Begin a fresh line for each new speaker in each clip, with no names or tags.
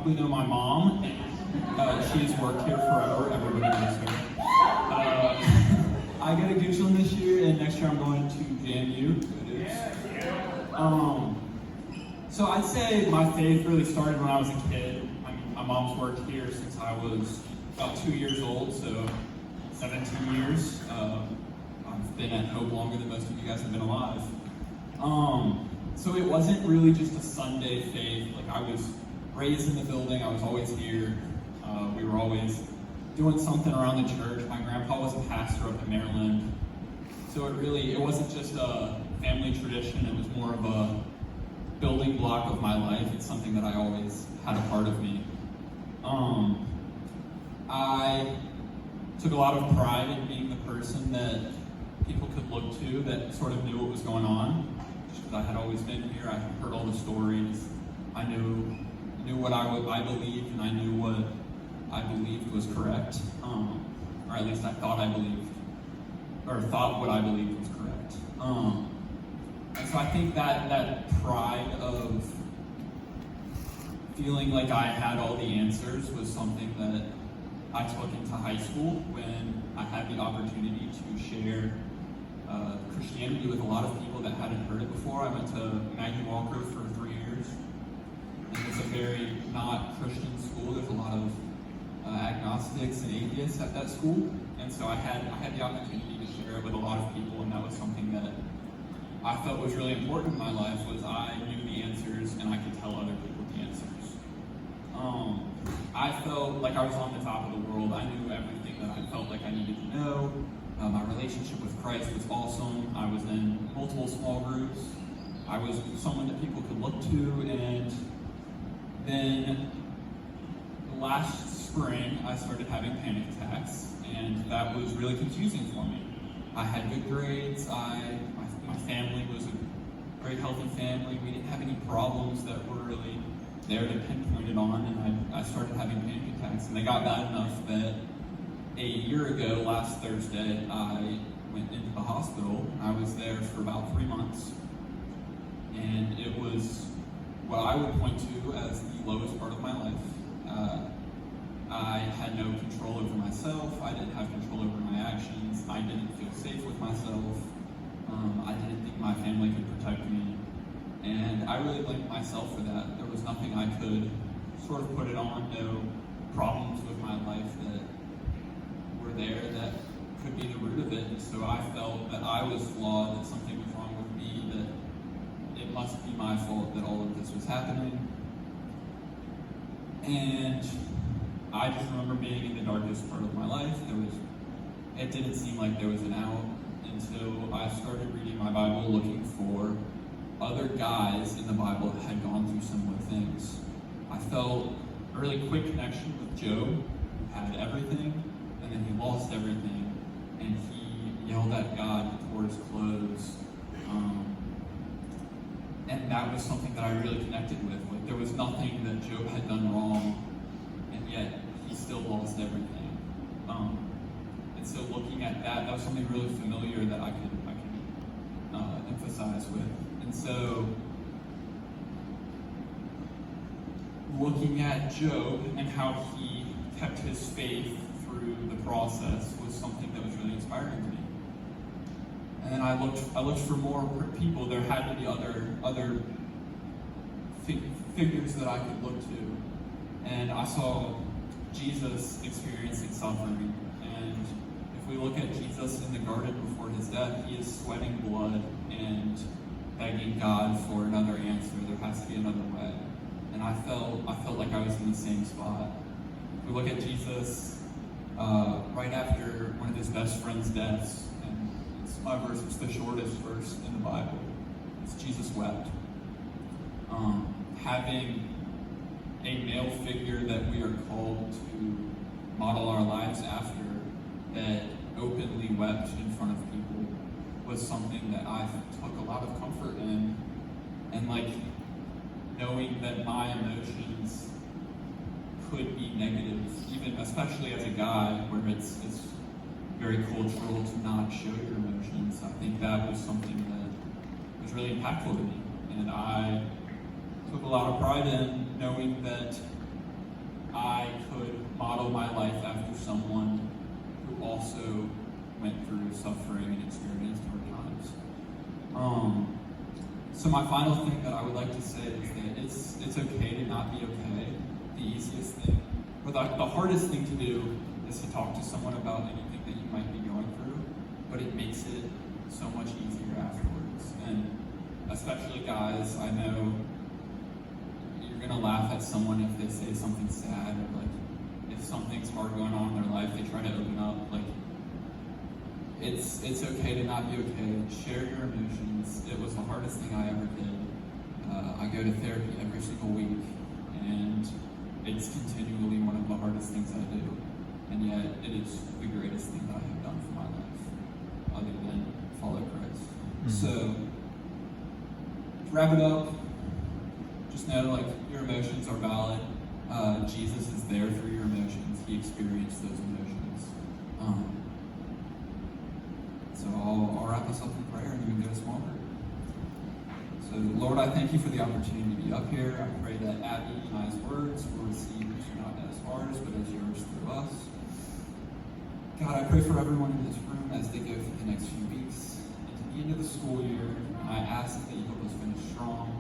probably know my mom. She has worked here forever. Everybody knows her. I got a Goochland this year, and next year I'm going to JMU. So I'd say my faith really started when I was a kid. I mean, my mom's worked here since I was about 2 years old, so 17 years. I've been at Hope longer than most of you guys have been alive. So it wasn't really just a Sunday faith. Like, I was raised in the building, I was always here. We were always doing something around the church. My grandpa was a pastor up in Maryland. So it wasn't just a family tradition, it was more of a building block of my life. It's something that I always had a part of me. I took a lot of pride in being the person that people could look to that sort of knew what was going on. Just because I had always been here, I had heard all the stories. I knew what I believed, and I knew what I believed was correct. Or at least I thought what I believed was correct. And so I think that pride of feeling like I had all the answers was something that I took into high school when I had the opportunity to share Christianity with a lot of people that hadn't heard it before. I went to Maggie Walker for 3 years. And it's a very not Christian school. There's a lot of agnostics and atheists at that school. And so I had the opportunity to share it with a lot of people, and that was something that I felt was really important in my life, was I knew the answers and I could tell other people the answers. I felt like I was on the top of the world. I knew everything that I felt like I needed to know. My relationship with Christ was awesome. I was in multiple small groups. I was someone that people could look to. And then last spring, I started having panic attacks, and that was really confusing for me. I had good grades. My family was a very healthy family. We didn't have any problems that were really there to pinpoint it on, and I started having panic attacks, and they got bad enough that a year ago, last Thursday, I went into the hospital. I was there for about 3 months, and it was what I would point to as the lowest part of my life. I had no control over myself. I didn't have control over my actions. I didn't feel safe with myself. I didn't think my family could protect me. And I really blamed myself for that. There was nothing I could sort of put it on, no problems with my life that were there that could be the root of it. And so I felt that I was flawed, that something was wrong with me, that it must be my fault that all of this was happening. And I just remember being in the darkest part of my life. It didn't seem like there was an out until I started reading my Bible, looking for other guys in the Bible that had gone through similar things. I felt a really quick connection with Job, who had everything, and then he lost everything, and he yelled at God, he tore his clothes, and that was something that I really connected with. Like, there was nothing that Job had done wrong, and yet he still lost everything. And so looking at that was something really familiar that I could emphasize with. And so looking at Job and how he kept his faith through the process was something that was really inspiring to me. And then I looked for more people. There had to be other figures that I could look to. And I saw Jesus experiencing suffering. And if we look at Jesus in the garden before his death, he is sweating blood and begging God for another answer. There has to be another way. And I felt like I was in the same spot. If we look at Jesus right after one of his best friend's deaths, and my verse, it's the shortest verse in the Bible. It's Jesus wept. Having a male figure that we are called to model our lives after that openly wept in front of people was something that I took a lot of comfort in. And like knowing that my emotions could be negative, even especially as a guy where it's very cultural to not show your emotions. I think that was something that was really impactful to me. And I took a lot of pride in knowing that I could model my life after someone who also went through suffering and experienced hard times. So my final thing that I would like to say is that it's okay to not be okay. The easiest thing, or the hardest thing to do is to talk to someone about anything that you might be going through, but it makes it so much easier afterwards. And especially guys, I know you're gonna laugh at someone if they say something sad, or like if something's hard going on in their life, they try to open up. Like it's okay to not be okay. Share your emotions. It was the hardest thing I ever did. I go to therapy every single week, and it's continually one of the hardest things I do. And yet, it is the greatest thing that I have done for my life, other than follow Christ. So, to wrap it up, just know, like, your emotions are valid. Jesus is there through your emotions. He experienced those emotions. So I'll wrap us up in prayer and then we can go to small group. So Lord, I thank you for the opportunity to be up here. I pray that Abby and I's words will receive not as ours, but as yours through us. God, I pray for everyone in this room as they go through the next few weeks into the end of the school year. And I ask that you help us finish strong.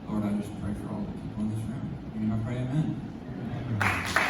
Lord, I just pray for all the people in this room. In your name I pray, amen.